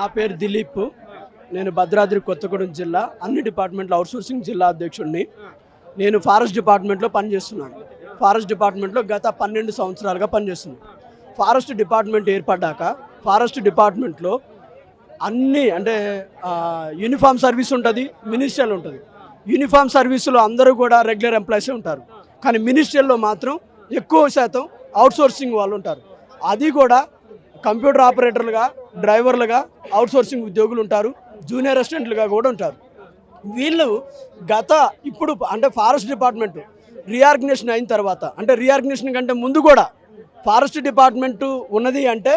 నా పేరు దిలీప్. నేను భద్రాద్రి కొత్తగూడెం జిల్లా అన్ని డిపార్ట్మెంట్ల అవుట్సోర్సింగ్ జిల్లా అధ్యక్షుడిని. నేను ఫారెస్ట్ డిపార్ట్మెంట్లో పనిచేస్తున్నాను. ఫారెస్ట్ డిపార్ట్మెంట్లో గత 12 సంవత్సరాలుగా పనిచేస్తున్నాను. ఫారెస్ట్ డిపార్ట్మెంట్ ఏర్పడ్డాక ఫారెస్ట్ డిపార్ట్మెంట్లో అన్నీ అంటే యూనిఫామ్ సర్వీస్ ఉంటుంది, మినిస్ట్రియల్ ఉంటుంది. యూనిఫామ్ సర్వీసులో అందరూ కూడా రెగ్యులర్ ఎంప్లాయీసే ఉంటారు, కానీ మినిస్ట్రియల్లో మాత్రం ఎక్కువ శాతం అవుట్సోర్సింగ్ వాళ్ళు ఉంటారు. అది కూడా కంప్యూటర్ ఆపరేటర్లుగా, డ్రైవర్లుగా అవుట్సోర్సింగ్ ఉద్యోగులు ఉంటారు, జూనియర్ అసిస్టెంట్లుగా కూడా ఉంటారు. వీళ్ళు ఇప్పుడు అంటే ఫారెస్ట్ డిపార్ట్మెంట్ రీఆర్గనైజేషన్ అయిన తర్వాత, అంటే రీఆర్గనైజేషన్ కంటే ముందు కూడా ఫారెస్ట్ డిపార్ట్మెంటు ఉన్నది అంటే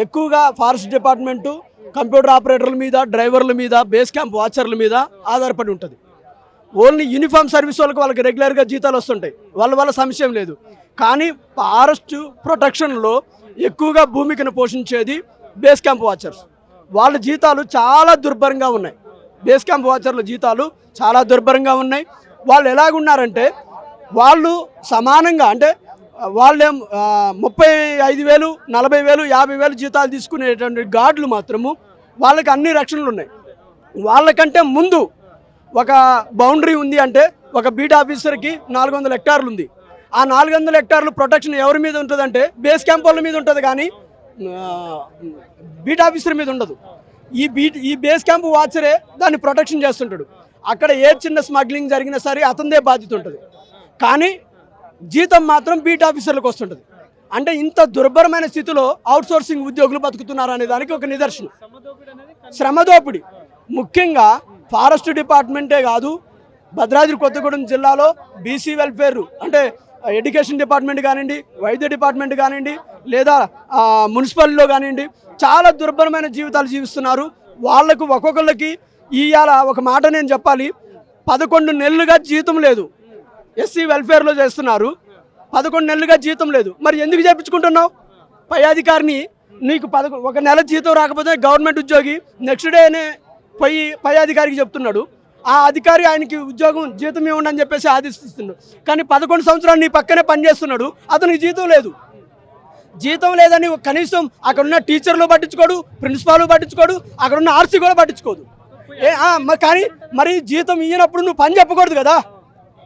ఎక్కువగా ఫారెస్ట్ డిపార్ట్మెంటు కంప్యూటర్ ఆపరేటర్ల మీద, డ్రైవర్ల మీద, బేస్ క్యాంప్ వాచర్ల మీద ఆధారపడి ఉంటుంది. ఓన్లీ యూనిఫామ్ సర్వీస్ వాళ్ళకి రెగ్యులర్గా జీతాలు వస్తుంటాయి, వాళ్ళ సమస్య లేదు. కానీ ఫారెస్ట్ ప్రొటెక్షన్లో ఎక్కువగా భూమికను పోషించేది బేస్ క్యాంప్ వాచర్స్. వాళ్ళ జీతాలు చాలా దుర్భరంగా ఉన్నాయి. బేస్ క్యాంప్ వాచర్ల జీతాలు చాలా దుర్భరంగా ఉన్నాయి. వాళ్ళు ఎలాగున్నారంటే వాళ్ళు సమానంగా అంటే వాళ్ళేం 35,000, 40,000, 50,000 జీతాలు తీసుకునేటువంటి గార్డులు మాత్రము వాళ్ళకి అన్ని రక్షణలు ఉన్నాయి. వాళ్ళకంటే ముందు ఒక బౌండరీ ఉంది అంటే ఒక బీట్ ఆఫీసర్కి 400 హెక్టార్లు ఉంది. ఆ 400 హెక్టార్లు ప్రొటెక్షన్ ఎవరి మీద ఉంటుందంటే బేస్ క్యాంప్ వాళ్ళ మీద ఉంటుంది, కానీ బీట్ ఆఫీసర్ మీద ఉండదు. ఈ బేస్ క్యాంప్ వాచరే దాన్ని ప్రొటెక్షన్ చేస్తుంటాడు. అక్కడ ఏ చిన్న స్మగ్లింగ్ జరిగినా సరే అతనిదే బాధ్యత ఉంటుంది, కానీ జీతం మాత్రం బీట్ ఆఫీసర్లకు వస్తుంటుంది. అంటే ఇంత దుర్భరమైన స్థితిలో అవుట్సోర్సింగ్ ఉద్యోగులు బతుకుతున్నారు అనే దానికి ఒక నిదర్శనం. శ్రమదోపిడి ముఖ్యంగా ఫారెస్ట్ డిపార్ట్మెంటే కాదు, భద్రాద్రి కొత్తగూడెం జిల్లాలో బీసీ వెల్ఫేర్ అంటే ఎడ్యుకేషన్ డిపార్ట్మెంట్ కానివ్వండి, వైద్య డిపార్ట్మెంట్ కానివ్వండి, లేదా మున్సిపల్లో కానివ్వండి, చాలా దుర్భరమైన జీవితాలు జీవిస్తున్నారు. వాళ్లకు ఒక్కొక్కళ్ళకి ఇవాళ ఒక మాట నేను చెప్పాలి, 11 నెలలుగా జీతం లేదు. ఎస్సీ వెల్ఫేర్లో చేస్తున్నారు, 11 నెలలుగా జీతం లేదు. మరి ఎందుకు చేయించుకుంటున్నావు? పై అధికారిని నీకు ఒక నెల జీతం రాకపోతే గవర్నమెంట్ ఉద్యోగి నెక్స్ట్ డేనే పై అధికారికి చెప్తున్నాడు. ఆ అధికారి ఆయనకి ఉద్యోగం జీతం ఇవ్వండి అని చెప్పేసి ఆదేశిస్తున్నాడు. కానీ 11 సంవత్సరాలు నీ పక్కనే పనిచేస్తున్నాడు, అతనికి జీతం లేదు. జీతం లేదని కనీసం అక్కడున్న టీచర్లు పట్టించుకోడు, ప్రిన్సిపాల్ పట్టించుకోడు, అక్కడున్న ఆర్సీ కూడా పట్టించుకోదు. కానీ మరి జీతం ఇవ్వనప్పుడు నువ్వు పని చెప్పకూడదు కదా.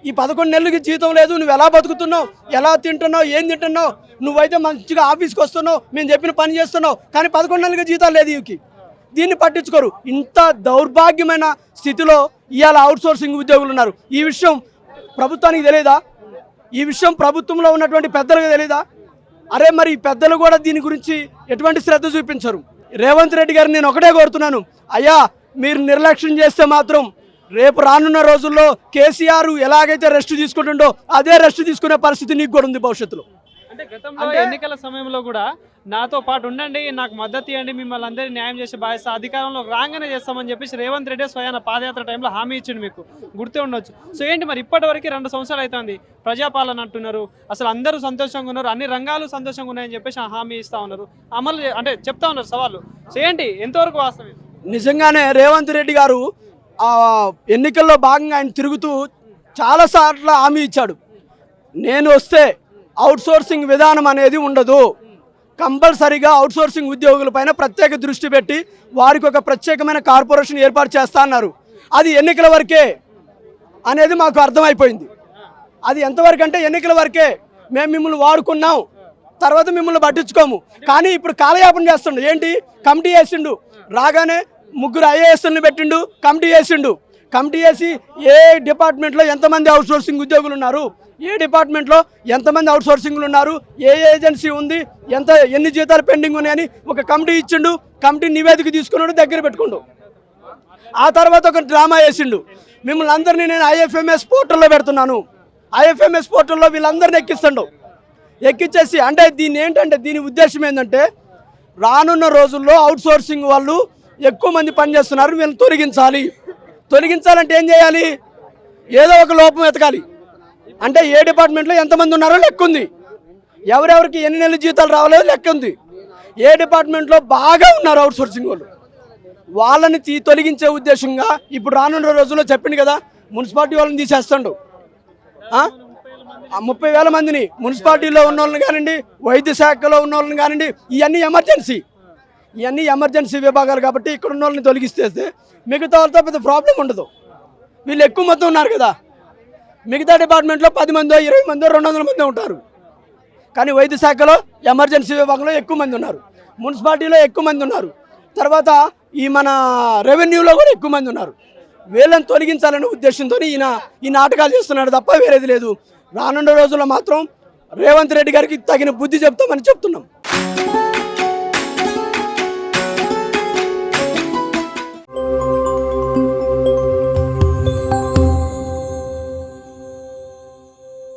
ఈ 11 నెలలకి జీతం లేదు, నువ్వు ఎలా బతుకుతున్నావు, ఎలా తింటున్నావు, ఏం తింటున్నావు, నువ్వైతే మంచిగా ఆఫీస్కి వస్తున్నావు, మేము చెప్పిన పని చేస్తున్నావు, కానీ 11 నెలలకి జీతాలు లేదు. ఇవికి దీన్ని పట్టించుకోరు. ఇంత దౌర్భాగ్యమైన స్థితిలో ఇవాళ అవుట్సోర్సింగ్ ఉద్యోగులు ఉన్నారు. ఈ విషయం ప్రభుత్వానికి తెలియదా? ఈ విషయం ప్రభుత్వంలో ఉన్నటువంటి పెద్దలకు తెలియదా? అరే మరి పెద్దలు కూడా దీని గురించి ఎటువంటి శ్రద్ధ చూపించరు. రేవంత్ రెడ్డి గారిని నేను ఒకటే కోరుతున్నాను, అయ్యా మీరు నిర్లక్ష్యం చేస్తే మాత్రం రేపు రానున్న రోజుల్లో కేసీఆర్ ఎలాగైతే రెస్ట్ తీసుకుంటుండో అదే రెస్ట్ తీసుకునే పరిస్థితి నీకు కూడా ఉంది భవిష్యత్తులో. అంటే గతంలో ఎన్నికల సమయంలో కూడా నాతో పాటు ఉండండి, నాకు మద్దతు ఇవ్వండి, మిమ్మల్ని అందరినీ న్యాయం చేసే బాధ్యత అధికారంలో రాగానే చేస్తామని చెప్పేసి రేవంత్ రెడ్డి స్వయాన పాదయాత్ర టైంలో హామీ ఇచ్చిండు, మీకు గుర్తే ఉండొచ్చు. సో ఏంటి మరి ఇప్పటి వరకు 2 సంవత్సరాలు అవుతుంది, ప్రజాపాలన అంటున్నారు, అసలు అందరూ సంతోషంగా ఉన్నారు, అన్ని రంగాలు సంతోషంగా ఉన్నాయని చెప్పేసి హామీ ఇస్తా ఉన్నారు, అమలు అంటే చెప్తా ఉన్నారు సవాళ్ళు. సో ఏంటి ఎంతవరకు వాస్తవం? నిజంగానే రేవంత్ రెడ్డి గారు ఎన్నికల్లో భాగంగా ఆయన తిరుగుతూ చాలాసార్లు హామీ ఇచ్చాడు, నేను వస్తే అవుట్సోర్సింగ్ విధానం అనేది ఉండదు, కంపల్సరీగా అవుట్సోర్సింగ్ ఉద్యోగులపైన ప్రత్యేక దృష్టి పెట్టి వారికి ఒక ప్రత్యేకమైన కార్పొరేషన్ ఏర్పాటు చేస్తా అన్నారు. అది ఎన్నికల వరకే అనేది మాకు అర్థమైపోయింది. అది ఎంతవరకు అంటే ఎన్నికల వరకే, మేము మిమ్మల్ని వాడుకున్నాం, తర్వాత మిమ్మల్ని పట్టించుకోము. కానీ ఇప్పుడు కాలయాపన చేస్తుండు. ఏంటి? కమిటీ వేసిండు, రాగానే 3 ఐఏఎస్ని పెట్టిండు, కమిటీ వేసిండు. కమిటీ వేసి ఏ డిపార్ట్మెంట్లో ఎంతమంది అవుట్సోర్సింగ్ ఉద్యోగులు ఉన్నారు, ఏ డిపార్ట్మెంట్లో ఎంతమంది అవుట్సోర్సింగ్లు ఉన్నారు, ఏ ఏజెన్సీ ఉంది, ఎన్ని జీతాలు పెండింగ్ ఉన్నాయని ఒక కమిటీ ఇచ్చిండు. కమిటీ నివేదిక తీసుకున్నాడు, దగ్గర పెట్టుకుండు. ఆ తర్వాత ఒక డ్రామా వేసిండు, మిమ్మల్ని అందరినీ నేను ఐఎఫ్ఎంఎస్ పోర్టల్లో పెడుతున్నాను, ఐఎఫ్ఎంఎస్ పోర్టల్లో వీళ్ళందరినీ ఎక్కించేసి అంటే దీని ఉద్దేశం ఏంటంటే రానున్న రోజుల్లో అవుట్సోర్సింగ్ వాళ్ళు ఎక్కువ మంది పనిచేస్తున్నారు, వీళ్ళని తొలగించాలంటే ఏం చేయాలి? ఏదో ఒక లోపం వెతకాలి. అంటే ఏ డిపార్ట్మెంట్లో ఎంతమంది ఉన్నారో లెక్క ఉంది, ఎవరెవరికి ఎన్ని నెలల జీతాలు రావాలో లెక్క ఉంది, ఏ డిపార్ట్మెంట్లో బాగా ఉన్నారు అవుట్సోర్సింగ్ వాళ్ళు, వాళ్ళని తొలగించే ఉద్దేశంగా ఇప్పుడు రానున్న రోజుల్లో చెప్పింది కదా, మున్సిపాలిటీ వాళ్ళని తీసేస్తాడు. 30,000 మందిని మున్సిపాలిటీలో ఉన్న వాళ్ళని కానివ్వండి, వైద్య శాఖలో ఉన్న వాళ్ళని కానివ్వండి, ఇవన్నీ ఇవన్నీ ఎమర్జెన్సీ విభాగాలు కాబట్టి ఇక్కడ ఉన్న వాళ్ళని తొలగిస్తేస్తే మిగతా వాళ్ళతో పెద్ద ప్రాబ్లం ఉండదు. వీళ్ళు ఎక్కువ మంది ఉన్నారు కదా, మిగతా డిపార్ట్మెంట్లో 10 మందో 20 మందో 200 మంది ఉంటారు. కానీ వైద్య శాఖలో ఎమర్జెన్సీ విభాగంలో ఎక్కువ మంది ఉన్నారు, మున్సిపాలిటీలో ఎక్కువ మంది ఉన్నారు, తర్వాత ఈ మన రెవెన్యూలో కూడా ఎక్కువ మంది ఉన్నారు. వీళ్ళని తొలగించాలనే ఉద్దేశంతో ఈ నాటకాలు చేస్తున్నాడు తప్ప వేరేది లేదు. రానున్న రోజుల్లో మాత్రం రేవంత్ రెడ్డి గారికి తగిన బుద్ధి చెప్తామని చెప్తున్నాం.